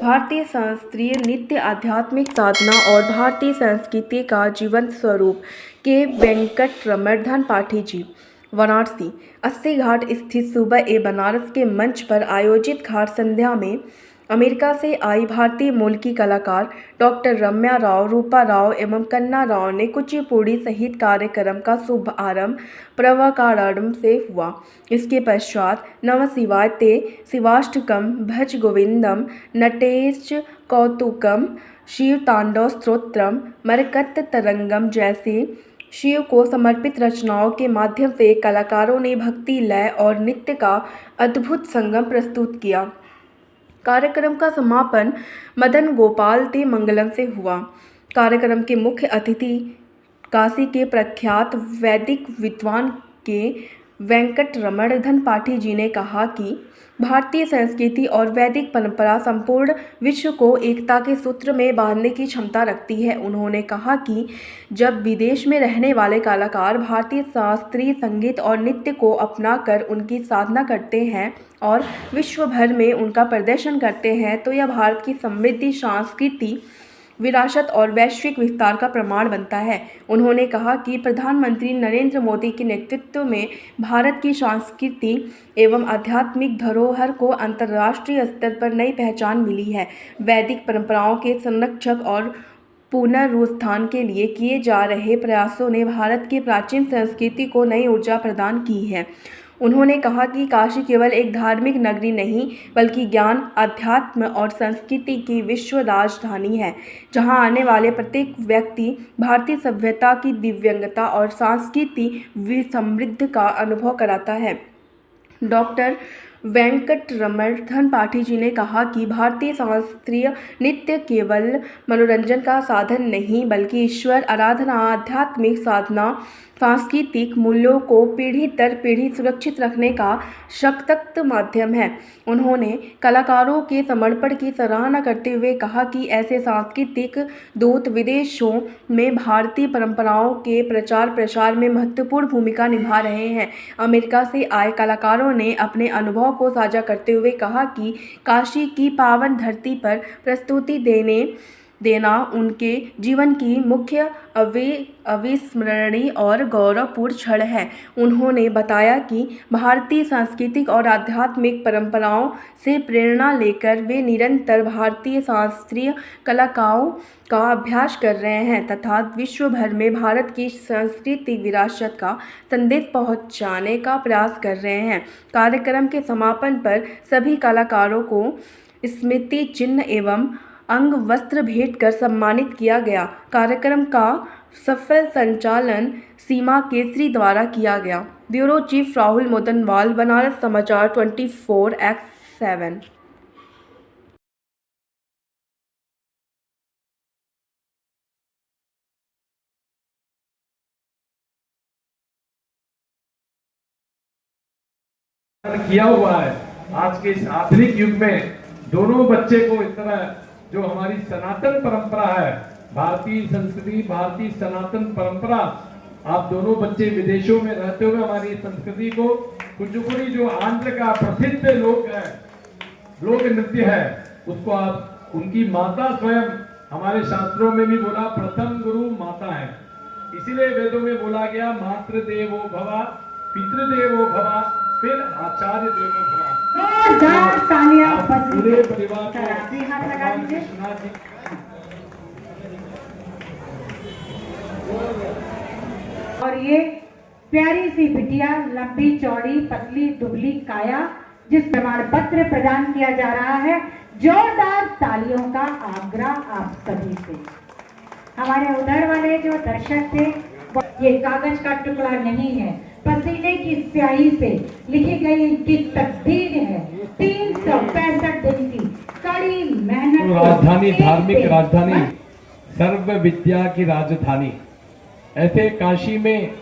भारतीय शास्त्रीय नृत्य आध्यात्मिक साधना और भारतीय संस्कृति का जीवंत स्वरूप के वेंकटरमण त्रिपाठी जी वाराणसी अस्सी घाट स्थित सूबा ए बनारस के मंच पर आयोजित घाट संध्या में अमेरिका से आई भारतीय मूल की कलाकार डॉक्टर रम्या राव, रूपा राव एवं कन्ना राव ने कुचिपुड़ी सहित कार्यक्रम का शुभारंभ प्रवकारणम से हुआ। इसके पश्चात नमः शिवाय ते शिवाष्टकम, भज गोविंदम, नटेश कौतुकम, शिव तांडव स्तोत्रम, मरकत तरंगम जैसी शिव को समर्पित रचनाओं के माध्यम से कलाकारों ने भक्ति, लय और नृत्य का अद्भुत संगम प्रस्तुत किया। कार्यक्रम का समापन मदन गोपाल ते मंगलम से हुआ। कार्यक्रम के मुख्य अतिथि काशी के प्रख्यात वैदिक विद्वान के वेंकटरमण त्रिपाठी जी ने कहा कि भारतीय संस्कृति और वैदिक परंपरा संपूर्ण विश्व को एकता के सूत्र में बांधने की क्षमता रखती है। उन्होंने कहा कि जब विदेश में रहने वाले कलाकार भारतीय शास्त्रीय संगीत और नृत्य को अपनाकर उनकी साधना करते हैं और विश्व भर में उनका प्रदर्शन करते हैं तो यह भारत की समृद्धि, सांस्कृतिक विरासत और वैश्विक विस्तार का प्रमाण बनता है। उन्होंने कहा कि प्रधानमंत्री नरेंद्र मोदी के नेतृत्व में भारत की सांस्कृतिक एवं आध्यात्मिक धरोहर को अंतर्राष्ट्रीय स्तर पर नई पहचान मिली है। वैदिक परंपराओं के संरक्षक और पुनरुत्थान के लिए किए जा रहे प्रयासों ने भारत की प्राचीन संस्कृति को नई ऊर्जा प्रदान की है। उन्होंने कहा कि काशी केवल एक धार्मिक नगरी नहीं बल्कि ज्ञान, अध्यात्म और संस्कृति की विश्व राजधानी है, जहां आने वाले प्रत्येक व्यक्ति भारतीय सभ्यता की दिव्यंगता और सांस्कृतिक समृद्धि का अनुभव कराता है। डॉक्टर वेंकटरमण त्रिपाठी जी ने कहा कि भारतीय शास्त्रीय नृत्य केवल मनोरंजन का साधन नहीं बल्कि ईश्वर आराधना, आध्यात्मिक साधना, सांस्कृतिक मूल्यों को पीढ़ी दर पीढ़ी सुरक्षित रखने का सशक्त माध्यम है। उन्होंने कलाकारों के समर्पण की सराहना करते हुए कहा कि ऐसे सांस्कृतिक दूत विदेशों में भारतीय परंपराओं के प्रचार प्रसार में महत्वपूर्ण भूमिका निभा रहे हैं। अमेरिका से आए कलाकारों ने अपने अनुभव को साझा करते हुए कहा कि काशी की पावन धरती पर प्रस्तुति देना उनके जीवन की मुख्य अविस्मरणीय और गौरवपूर्ण क्षण है। उन्होंने बताया कि भारतीय सांस्कृतिक और आध्यात्मिक परंपराओं से प्रेरणा लेकर वे निरंतर भारतीय शास्त्रीय कलाओं का अभ्यास कर रहे हैं तथा विश्व भर में भारत की सांस्कृतिक विरासत का संदेश पहुंचाने का प्रयास कर रहे हैं। कार्यक्रम के समापन पर सभी कलाकारों को स्मृति चिन्ह एवं अंग वस्त्र भेंट कर सम्मानित किया गया। कार्यक्रम का सफल संचालन सीमा केसरी द्वारा किया गया। ब्यूरो चीफ राहुल मोदनवाल, बनारस समाचार 24/7। किया हुआ है। आज के इस आधुनिक युग में दोनों बच्चे को इस तरह जो हमारी सनातन परंपरा है, भारतीय संस्कृति, भारतीय सनातन परंपरा, आप दोनों बच्चे विदेशों में रहते हुए हमारी संस्कृति को, कुचिपुड़ी जो आंध्र का प्रसिद्ध लोक नृत्य है, उसको आप, उनकी माता स्वयं हमारे शास्त्रों में भी बोला प्रथम गुरु माता है। इसीलिए वेदों में बोला गया मातृ देवो भव, पितृदेवो भव, फिर आचार्य देवो भव। पूरे परिवार और ये प्यारी सी बिटिया, लंबी चौड़ी पतली दुबली काया, जिस प्रमाण पत्र प्रदान किया जा रहा है, जोरदार तालियों का आग्रह आप सभी से। हमारे उधर वाले जो दर्शक थे, ये कागज का टुकड़ा नहीं है, पसीने की स्याही से लिखी गई इनकी तकदीर है। 365 दिन की कड़ी मेहनत। राजधानी, धार्मिक राजधानी, सर्व विद्या की राजधानी, ऐसे काशी में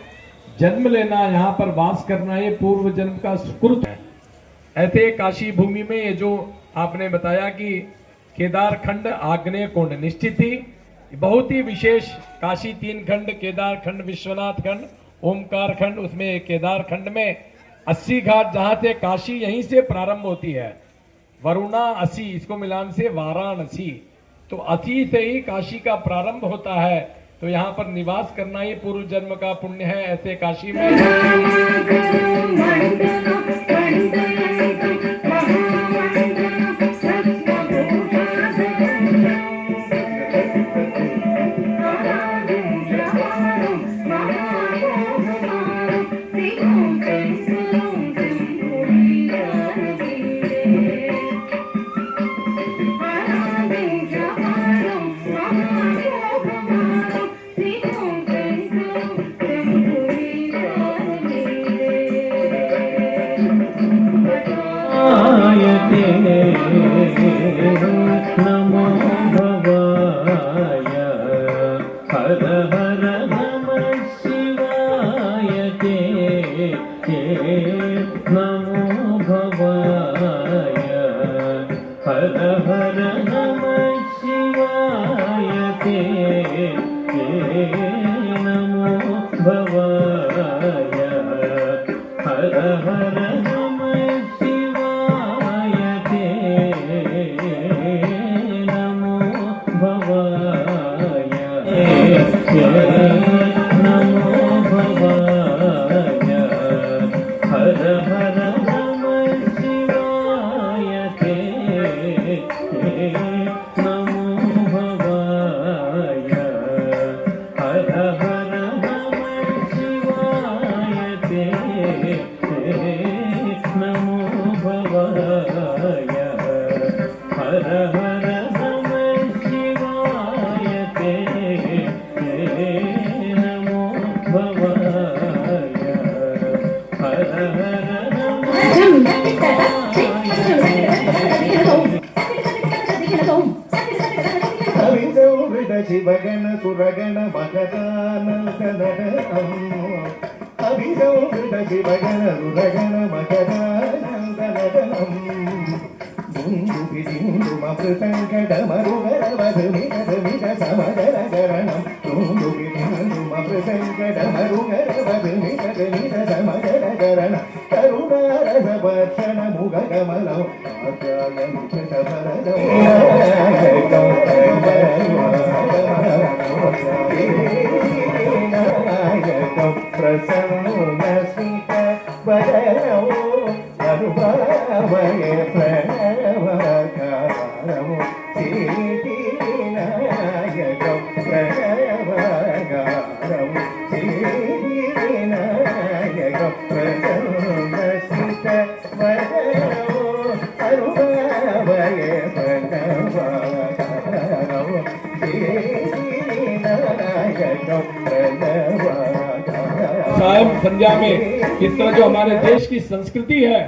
जन्म लेना, यहाँ पर वास करना, ये पूर्व जन्म का सुकृत है। ऐसे काशी भूमि में ये जो आपने बताया कि केदार खंड, आग्नेय कुंड निश्चित ही बहुत ही विशेष, काशी 3 खंड, केदार खंड, विश्वनाथ खंड, ओमकार खंड, उसमें केदार खंड में 80 घाट, जहां से काशी यहीं से प्रारंभ होती है। वरुणा असी, इसको मिलान से वाराणसी। तो असी से ही काशी का प्रारंभ होता है, तो यहाँ पर निवास करना ही पूर्व जन्म का पुण्य है। ऐसे काशी में नमो भवाय हर हर नमः शिवाय नमो भवाय हर हर नमः शिवाय नमो भवाय हर हर नमः शिवाय नमो भवाय नमो भवाय हर हर नमः शिवाय नमो भवाय हर हर नमः शिवाय नमो भवाय हर हर नमः शिवाय नमो भवाय हर हर అవిదౌవిద శివగణ సురగణ మగదానందనదనం అవిదౌవిద శివగణ సురగణ మగదానందనదనం ముందు విందు మృతంగడ మరుగరవధుమిగ సమగరగరణం ముందు విందు మృతంగడ మరుగరవధుమిగ సమగరగరణం కరుణారసవర్షణ ముగగమలం ప్రసన్న సుత వరనో అనుభావయ ప్రణవకారము శ్రీనాయకం ప్రణవకారము శ్రీనాయకం ప్రసన్న సుత వరనో అనుభావయ ప్రణవకారము శ్రీనాయకం ప్రణవకారము। साहब संध्या में इस तरह जो हमारे देश की संस्कृति है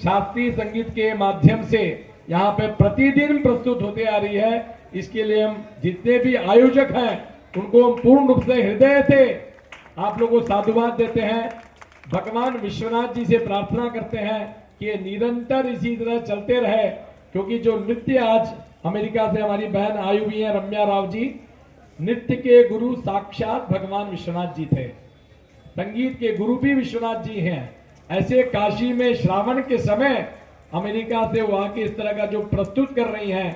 शास्त्रीय संगीत के माध्यम से यहाँ पे प्रतिदिन प्रस्तुत होते आ रही है, इसके लिए हम जितने भी आयोजक हैं उनको हम पूर्ण रूप से हृदय से आप लोगों को साधुवाद देते हैं। भगवान विश्वनाथ जी से प्रार्थना करते हैं कि ये निरंतर इसी तरह चलते रहे, क्योंकि जो नृत्य आज अमेरिका से हमारी बहन आई हुई है रम्या राव जी, नृत्य के गुरु साक्षात भगवान विश्वनाथ जी थे, संगीत के गुरु भी विश्वनाथ जी हैं। ऐसे काशी में श्रावण के समय अमेरिका से वो आके इस तरह का जो प्रस्तुत कर रही हैं,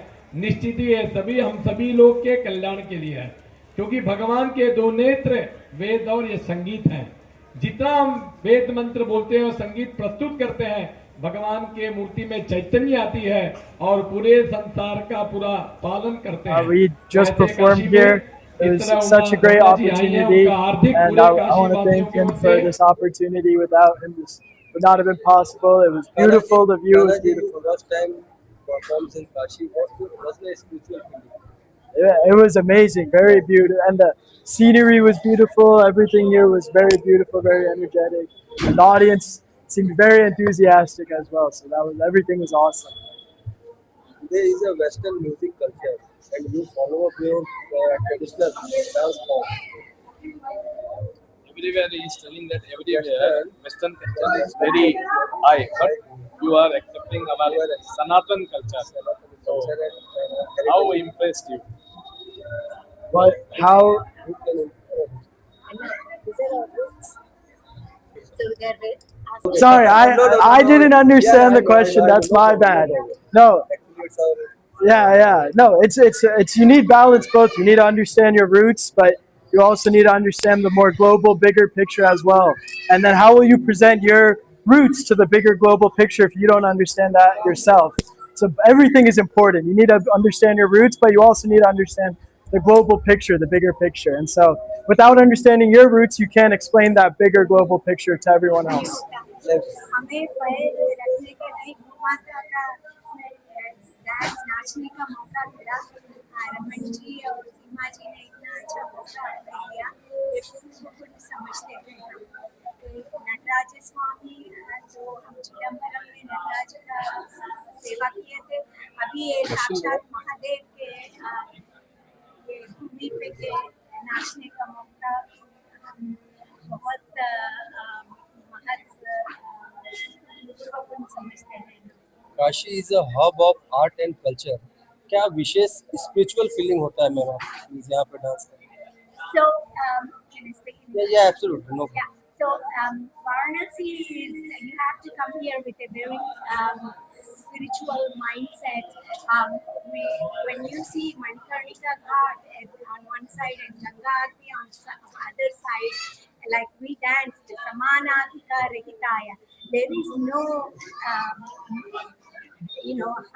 निश्चित ही है सभी हम सभी लोग के कल्याण के लिए है, क्योंकि भगवान के दो नेत्र वेद और ये संगीत हैं। जितना हम वेद मंत्र बोलते हैं और संगीत प्रस्तुत करते हैं, भगवान के मूर्ति में चैतन्य आती है और पूरे संसार का पूरा पालन करते हैं। We just performed here. It was such a great opportunity, and I want to thank him for this opportunity. Without him, this would not have been possible. It was beautiful. The view was beautiful. First time performs in Kashi. What was the spiritual feeling? It was amazing, very beautiful, and the scenery was beautiful. Everything here was very beautiful, very energetic, and the audience seemed very enthusiastic as well. So everything was awesome. There is a Western music culture, and you follow up your traditional dance form. Everywhere he is telling that everywhere Western culture is very high, but you are accepting our Sanatan culture. So, how impressed you? But how? Sorry, I didn't understand the question. That's my bad. No, Affiliates or yeah. No, it's you need balance both. You need to understand your roots, but you also need to understand the more global, bigger picture as well. And then how will you present your roots to the bigger global picture if you don't understand that yourself? So everything is important. You need to understand your roots, but you also need to understand the global picture, the bigger picture. And so without understanding your roots, you can't explain that bigger global picture to everyone else. हमें पैर रखने के लिए माता का dance नाचने का मौका मिला। रमन जी और सीमा जी ने इतना अच्छा मौका दिया, ये कुछ समझते थे हम। तो नटराज स्वामी जो हम चिदम्बरम में नटराज का सेवा किए थे, अभी ये साक्षात महादेव के ये भूमि पे के नाचने का मौका हम बहुत महत्वपूर्ण समझते हैं। Kashi is a hub of art and culture. क्या विशेष स्पिरिचुअल फीलिंग होता है मेरा प्लीज यहाँ पे डांस करके? So, can I speak in Yeah, absolutely no. Yeah. So, Varanasi is, you have to come here with a very spiritual mindset. When you see Manikarnika Ghat on one side and Ganga Aarti on the other side, like we danced Samanadhika Rahitaya, there is no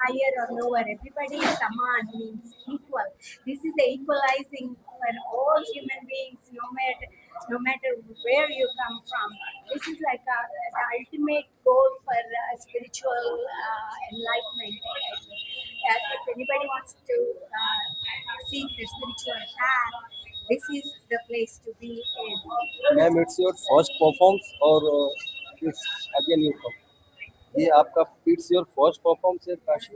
higher or lower. Everybody is saman, means equal. This is the equalizing for all human beings, no matter where you come from. This is like the ultimate goal for spiritual enlightenment. If anybody wants to seek the spiritual path, this is the place to be in. Ma'am it's your first performance और it's again you come. ये आपका it's your first performance है काशी?